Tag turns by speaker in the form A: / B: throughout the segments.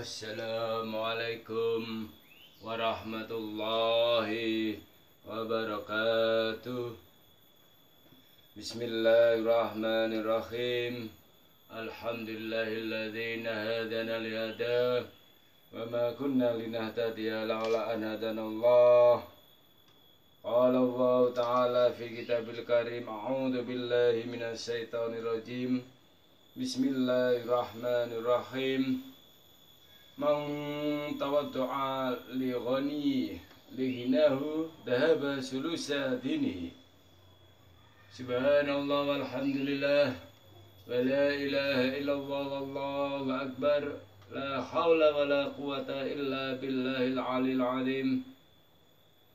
A: Assalamualaikum warahmatullahi wabarakatuh. Bismillahirrahmanirrahim. Alhamdulillahilladzi hadana lihada wa ma kunna linahtadiya laula an hadanallah. Qala Allah Ta'ala fi kitabil karim, a'udzu billahi minasy syaithanir rajim. Bismillahirrahmanirrahim. Man tawaddu'a li ghani lihinahu dhahaba sulusa dinihi. Subhanallah walhamdulillah wa la ilaha illallah wallahu akbar. La hawla wa la quwata illa billahil alil azim.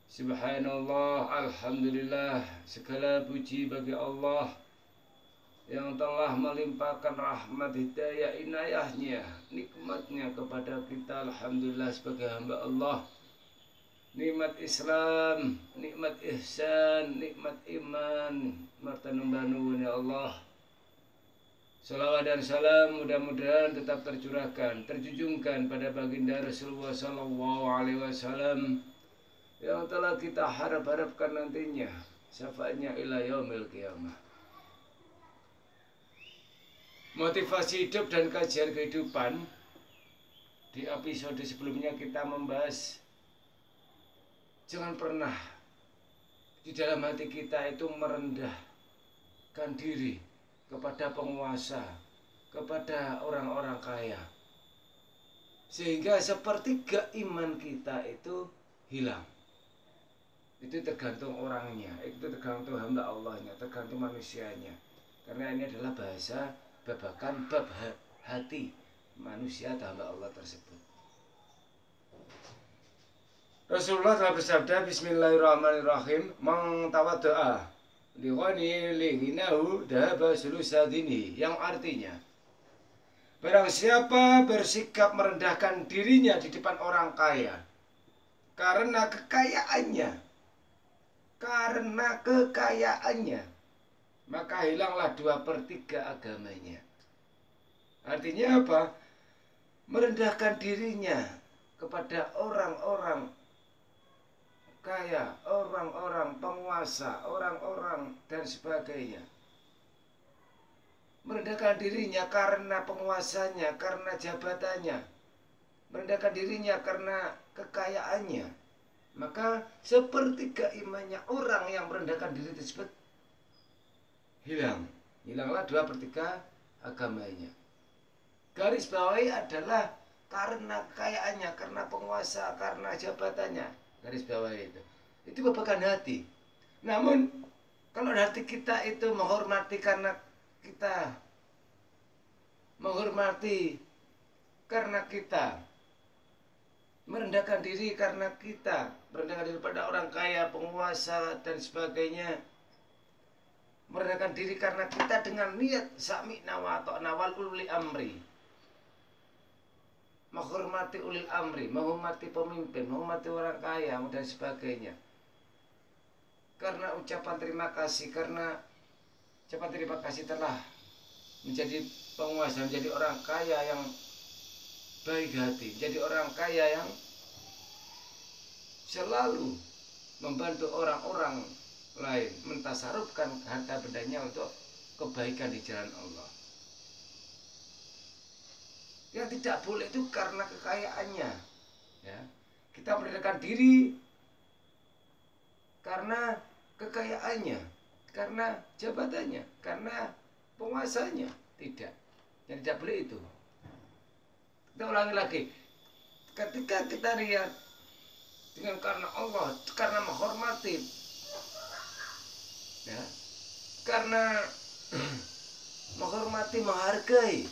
A: Subhanallah, alhamdulillah, segala puji bagi Allah yang telah melimpahkan rahmat hidayah inayahnya, nikmatnya kepada kita. Alhamdulillah sebagai hamba Allah. Nikmat Islam, nikmat ihsan, nikmat iman, martanumbanu ya Allah. Salawat dan salam mudah-mudahan tetap terjunjungkan pada baginda Rasulullah sallallahu alaihi wasallam yang telah kita harapkan nantinya syafaatnya ila yaumil qiyamah. Motivasi hidup dan kajian kehidupan. Di episode sebelumnya kita membahas jangan pernah di dalam hati kita itu merendahkan diri kepada penguasa, kepada orang-orang kaya, sehingga sepertiga iman kita itu hilang. Itu tergantung orangnya, itu tergantung hamba Allahnya, tergantung manusianya. Karena ini adalah bahasa babakan bab hati manusia dan hamba Allah tersebut. Rasulullah telah bersabda, Bismillahirrahmanirrahim, man tawaddu'a li ghani lihinahu dhahaba sulusa dinihi, yang artinya barang siapa bersikap merendahkan dirinya di depan orang kaya karena kekayaannya, maka hilanglah 2/3 agamanya. Artinya apa? Merendahkan dirinya kepada orang-orang kaya, orang-orang penguasa, orang-orang dan sebagainya. Merendahkan dirinya karena penguasanya, karena jabatannya. Merendahkan dirinya karena kekayaannya. Maka 1/3 imannya orang yang merendahkan diri tersebut hilanglah 2/3 agamanya. Garis bawahi adalah karena kekayaannya, karena penguasa, karena jabatannya. Garis bawahi itu babakan hati. Namun kalau hati kita itu menghormati karena kita merendahkan diri karena kita merendahkan diri pada orang kaya, penguasa dan sebagainya, merendahkan diri karena kita dengan niat sami'na wa ata'na wal ulil amri, menghormati ulil amri, menghormati pemimpin, menghormati orang kaya dan sebagainya, karena ucapan terima kasih telah menjadi penguasa, menjadi orang kaya yang baik hati, menjadi orang kaya yang selalu membantu orang-orang lain, mentasarufkan harta bendanya untuk kebaikan di jalan Allah. Yang tidak boleh itu karena kekayaannya, ya. Kita merendahkan diri karena kekayaannya, karena jabatannya, karena penguasanya. Tidak, yang tidak boleh itu. Kita ulangi lagi. Ketika kita lihat dengan karena Allah, karena menghormati, ya, karena menghormati, menghargai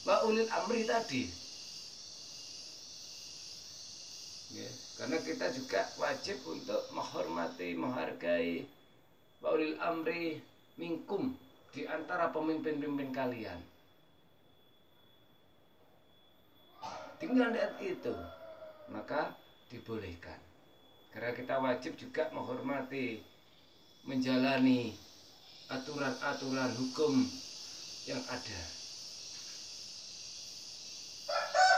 A: wa ulil amri tadi, ya, karena kita juga wajib untuk menghormati, menghargai wa ulil amri minkum, di antara pemimpin-pemimpin kalian. Tinggal lihat itu, maka dibolehkan. Karena kita wajib juga menghormati, menjalani aturan-aturan hukum yang ada.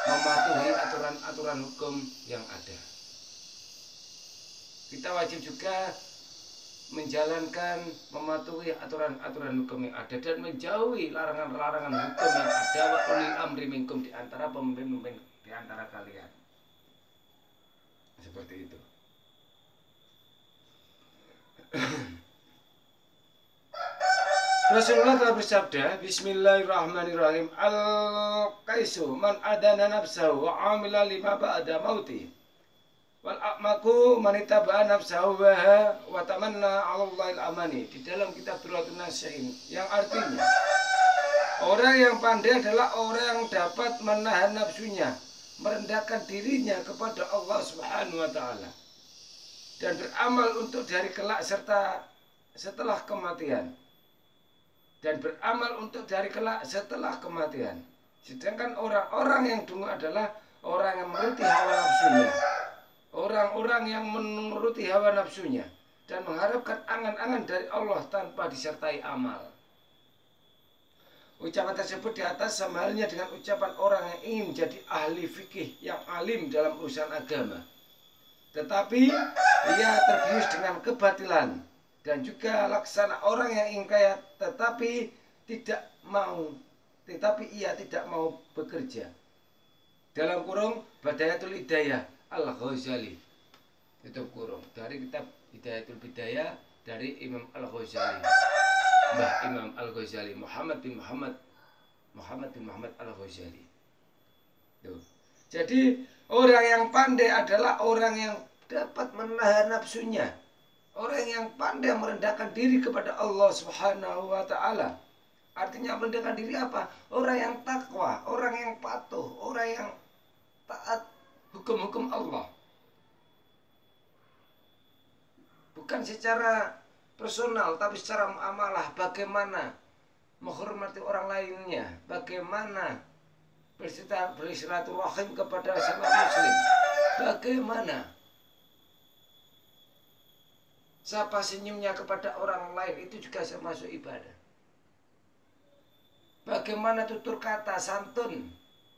A: mematuhi aturan-aturan hukum yang ada. Kita wajib juga menjalankan, mematuhi aturan-aturan hukum yang ada dan menjauhi larangan-larangan hukum yang ada wa ulil amri minkum, di antara pemimpin-pemimpin di antara kalian. Seperti itu. Rasulullah telah bersabda, Bismillahirrahmanirrahim, Al-Qaisu man adana nafsahu wa amila lima ba'da mauti, wal a'maku man ittaba'a nafsahu wa tamanna 'ala Allahil amani. Di dalam kitab Durratun Nasihin, yang artinya orang yang pandai adalah orang yang dapat menahan nafsunya, merendahkan dirinya kepada Allah Subhanahu wa taala, dan beramal untuk dari kelak serta setelah kematian. Sedangkan orang-orang yang dungu adalah orang yang menuruti hawa nafsunya. Orang-orang yang menuruti hawa nafsunya dan mengharapkan angan-angan dari Allah tanpa disertai amal. Ucapan tersebut di atas sama halnya dengan ucapan orang yang ingin menjadi ahli fikih yang alim dalam urusan agama, tetapi ia terbius dengan kebatilan. Dan juga laksana orang yang ingin kaya tetapi ia tidak mau bekerja. Dalam kurung Badayatul Hidayah Al-Ghazali, tutup kurung, dari kitab Hidayatul Bidayah dari Imam Al-Ghazali, Mbah Imam Al-Ghazali, Muhammad bin Muhammad Al-Ghazali. Tuh. Jadi orang yang pandai adalah orang yang dapat menahan nafsunya, orang yang pandai merendahkan diri kepada Allah Subhanahu wa taala. Artinya merendahkan diri apa? Orang yang takwa, orang yang patuh, orang yang taat hukum-hukum Allah. Bukan secara personal, tapi secara muamalah, bagaimana menghormati orang lainnya, bagaimana bersilaturahim kepada sesama muslim, bagaimana sapa senyumnya kepada orang lain, itu juga termasuk ibadah. Bagaimana tutur kata, santun,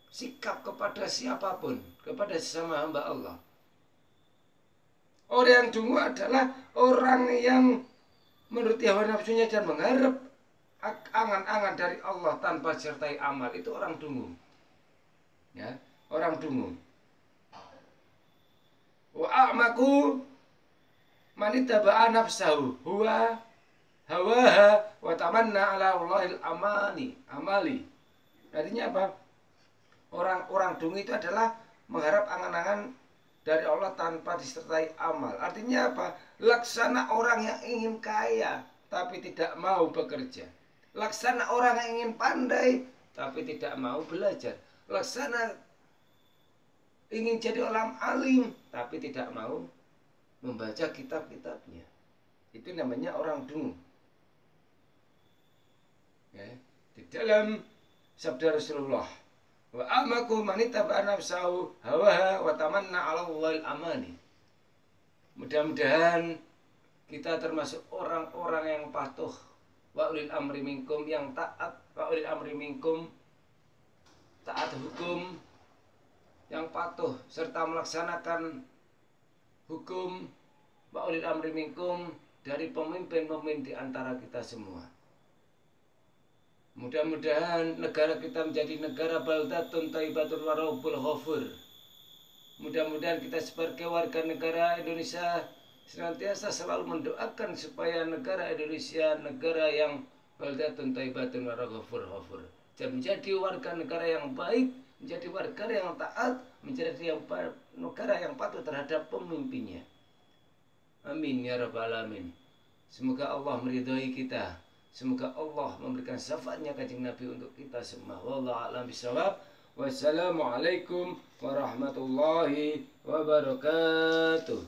A: sikap kepada siapapun, kepada sesama hamba Allah. Orang yang dungu adalah orang yang menuruti hawa nafsunya dan mengharap angan-angan dari Allah tanpa disertai amal. Itu orang dungu. Ya, orang dungu. Wa a'maku man ittaba'a nafsahu huwa hawaha wa tamanna 'ala Allahil amali. Artinya apa? Orang dungu itu adalah mengharap angan-angan dari Allah tanpa disertai amal. Artinya apa? Laksana orang yang ingin kaya tapi tidak mau bekerja. Laksana orang yang ingin pandai tapi tidak mau belajar. Laksana ingin jadi orang alim tapi tidak mau membaca kitab-kitabnya. Itu namanya orang dungu. Ya, di dalam sabda Rasulullah, wa amaku man ittaba'a nafsahu hawaha wa tamanna 'ala Allahil amani. Mudah-mudahan kita termasuk orang-orang yang patuh, wa ulil amri minkum, yang taat, wa ulil amri minkum, taat hukum, yang patuh serta melaksanakan hukum, wa ulil amri minkum, dari pemimpin-pemimpin di antara kita semua. Mudah-mudahan negara kita menjadi negara baldatun thayyibatun wa rabbul ghafur. Mudah-mudahan kita sebagai warga negara Indonesia senantiasa selalu mendoakan supaya negara Indonesia negara yang baldatun thayyibatun wa rabbul ghafur, dan menjadi warga negara yang baik, menjadi warga yang taat, menjadi negara yang patuh terhadap pemimpinnya. Amin ya rabbal alamin. Semoga Allah meridhai kita. Semoga Allah memberikan syafaatnya Kanjeng Nabi untuk kita semua. Wallahu a'lam bishawab. Wassalamualaikum warahmatullahi wabarakatuh.